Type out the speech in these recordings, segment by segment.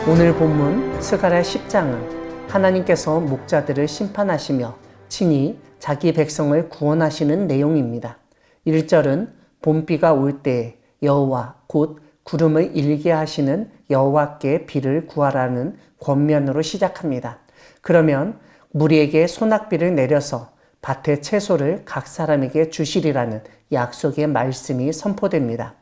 오늘 본문 스가랴 10장은 하나님께서 목자들을 심판하시며 친히 자기 백성을 구원하시는 내용입니다. 1절은 봄비가 올 때에 여호와 곧 구름을 일게 하시는 여호와께 비를 구하라는 권면으로 시작합니다. 그러면 무리에게 소낙비를 내려서 밭의 채소를 각 사람에게 주시리라는 약속의 말씀이 선포됩니다.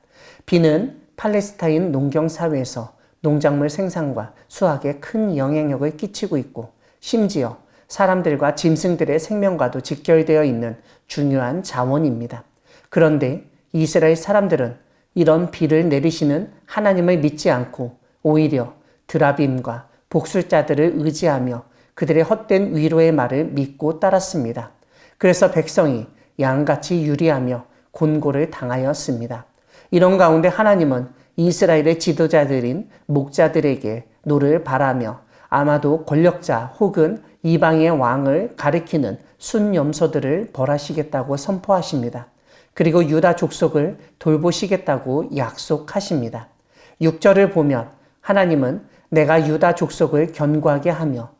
비는 팔레스타인 농경사회에서 농작물 생산과 수확에 큰 영향력을 끼치고 있고 심지어 사람들과 짐승들의 생명과도 직결되어 있는 중요한 자원입니다. 그런데 이스라엘 사람들은 이런 비를 내리시는 하나님을 믿지 않고 오히려 드라빔과 복술자들을 의지하며 그들의 헛된 위로의 말을 믿고 따랐습니다. 그래서 백성이 양같이 유리하며 곤고를 당하였습니다. 이런 가운데 하나님은 이스라엘의 지도자들인 목자들에게 노를 바라며 아마도 권력자 혹은 이방의 왕을 가리키는 순염소들을 벌하시겠다고 선포하십니다. 그리고 유다 족속을 돌보시겠다고 약속하십니다. 6절을 보면 하나님은 내가 유다 족속을 견고하게 하며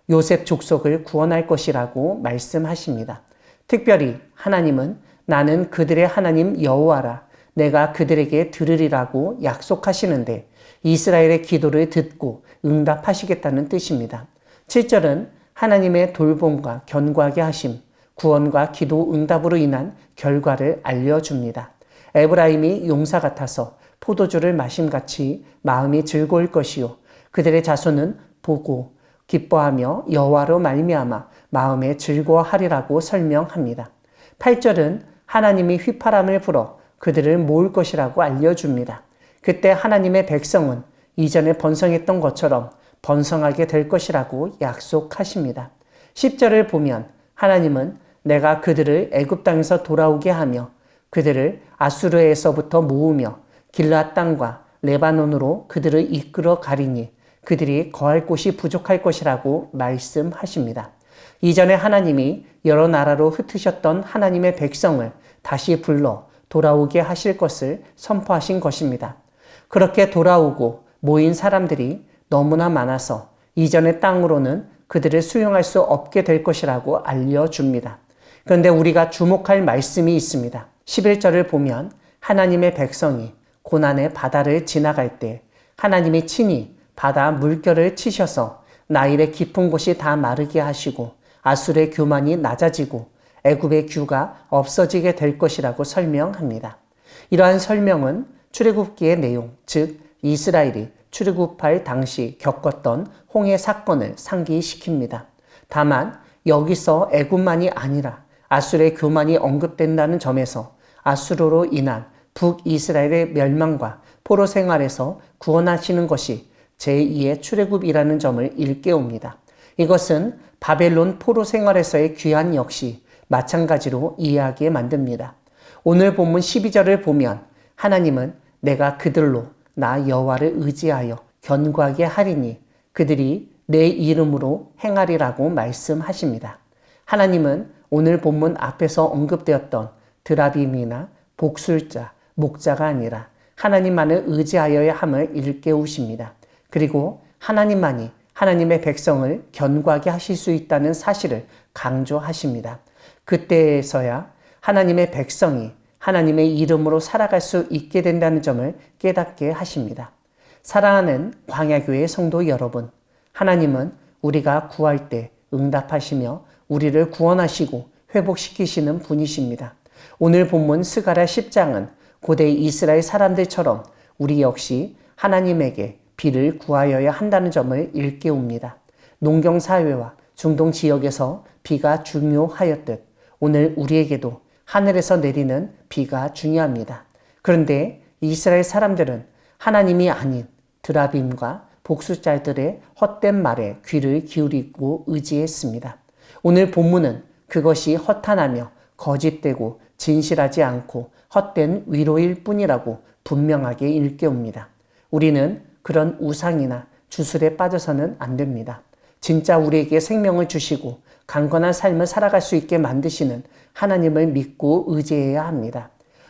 요셉 족속을 구원할 것이라고 말씀하십니다. 특별히 하나님은 나는 그들의 하나님 여호와라 내가 그들에게 들으리라고 약속하시는데 이스라엘의 기도를 듣고 응답하시겠다는 뜻입니다. 7절은 하나님의 돌봄과 견고하게 하심, 구원과 기도 응답으로 인한 결과를 알려줍니다. 에브라임이 용사 같아서 포도주를 마심같이 마음이 즐거울 것이요 그들의 자손은 보고 기뻐하며 여호와로 말미암아 마음에 즐거워하리라고 설명합니다. 8절은 하나님이 휘파람을 불어 그들을 모을 것이라고 알려줍니다. 그때 하나님의 백성은 이전에 번성했던 것처럼 번성하게 될 것이라고 약속하십니다. 10절을 보면 하나님은 내가 그들을 애굽 땅에서 돌아오게 하며 그들을 아수르에서부터 모으며 길르앗 땅과 레바논으로 그들을 이끌어 가리니 그들이 거할 곳이 부족할 것이라고 말씀하십니다. 이전에 하나님이 여러 나라로 흩으셨던 하나님의 백성을 다시 불러 돌아오게 하실 것을 선포하신 것입니다. 그렇게 돌아오고 모인 사람들이 너무나 많아서 이전의 땅으로는 그들을 수용할 수 없게 될 것이라고 알려줍니다. 그런데 우리가 주목할 말씀이 있습니다. 11절을 보면 하나님의 백성이 고난의 바다를 지나갈 때 하나님이 친히 바다 물결을 치셔서 나일의 깊은 곳이 다 마르게 하시고 아술의 교만이 낮아지고 애굽의 규가 없어지게 될 것이라고 설명합니다. 이러한 설명은 출애굽기의 내용, 즉 이스라엘이 출애굽할 당시 겪었던 홍해 사건을 상기시킵니다. 다만 여기서 애굽만이 아니라 아술의 교만이 언급된다는 점에서 아수르로 인한 북이스라엘의 멸망과 포로 생활에서 구원하시는 것이 제2의 출애굽이라는 점을 일깨웁니다. 이것은 바벨론 포로 생활에서의 귀환 역시 마찬가지로 이해하게 만듭니다. 오늘 본문 12절을 보면 하나님은 내가 그들로 나 여호와를 의지하여 견고하게 하리니 그들이 내 이름으로 행하리라고 말씀하십니다. 하나님은 오늘 본문 앞에서 언급되었던 드라빔이나 복술자, 목자가 아니라 하나님만을 의지하여야 함을 일깨우십니다. 그리고 하나님만이 하나님의 백성을 견고하게 하실 수 있다는 사실을 강조하십니다. 그때에서야 하나님의 백성이 하나님의 이름으로 살아갈 수 있게 된다는 점을 깨닫게 하십니다. 사랑하는 광야교회 성도 여러분, 하나님은 우리가 구할 때 응답하시며 우리를 구원하시고 회복시키시는 분이십니다. 오늘 본문 스가랴 10장은 고대 이스라엘 사람들처럼 우리 역시 하나님에게 비를 구하여야 한다는 점을 일깨웁니다. 농경사회와 중동 지역에서 비가 중요하였듯 오늘 우리에게도 하늘에서 내리는 비가 중요합니다. 그런데 이스라엘 사람들은 하나님이 아닌 드라빔과 복술자들의 헛된 말에 귀를 기울이고 의지했습니다. 오늘 본문은 그것이 허탄하며 거짓되고 진실하지 않고 헛된 위로일 뿐이라고 분명하게 일깨웁니다. 우리는 그런 우상이나 주술에 빠져서는 안 됩니다. 진짜 우리에게 생명을 주시고 강건한 삶을 살아갈 수 있게 만드시는 하나님을 믿고 의지해야 합니다.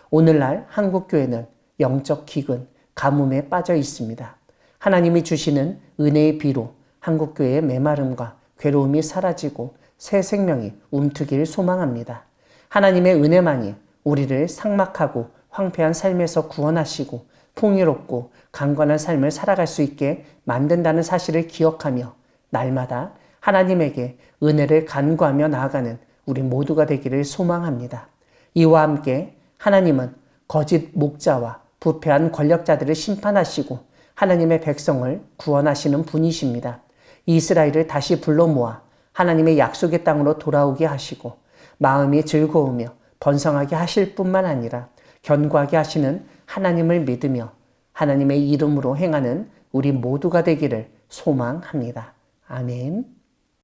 오늘날 한국교회는 영적 기근, 가뭄에 빠져 있습니다. 하나님이 주시는 은혜의 비로 한국교회의 메마름과 괴로움이 사라지고 새 생명이 움트기를 소망합니다. 하나님의 은혜만이 우리를 삭막하고 황폐한 삶에서 구원하시고 풍요롭고 강건한 삶을 살아갈 수 있게 만든다는 사실을 기억하며 날마다 하나님에게 은혜를 간구하며 나아가는 우리 모두가 되기를 소망합니다. 이와 함께 하나님은 거짓 목자와 부패한 권력자들을 심판하시고 하나님의 백성을 구원하시는 분이십니다. 이스라엘을 다시 불러 모아 하나님의 약속의 땅으로 돌아오게 하시고 마음이 즐거우며 번성하게 하실 뿐만 아니라 견고하게 하시는 하나님을 믿으며 하나님의 이름으로 행하는 우리 모두가 되기를 소망합니다. 아멘.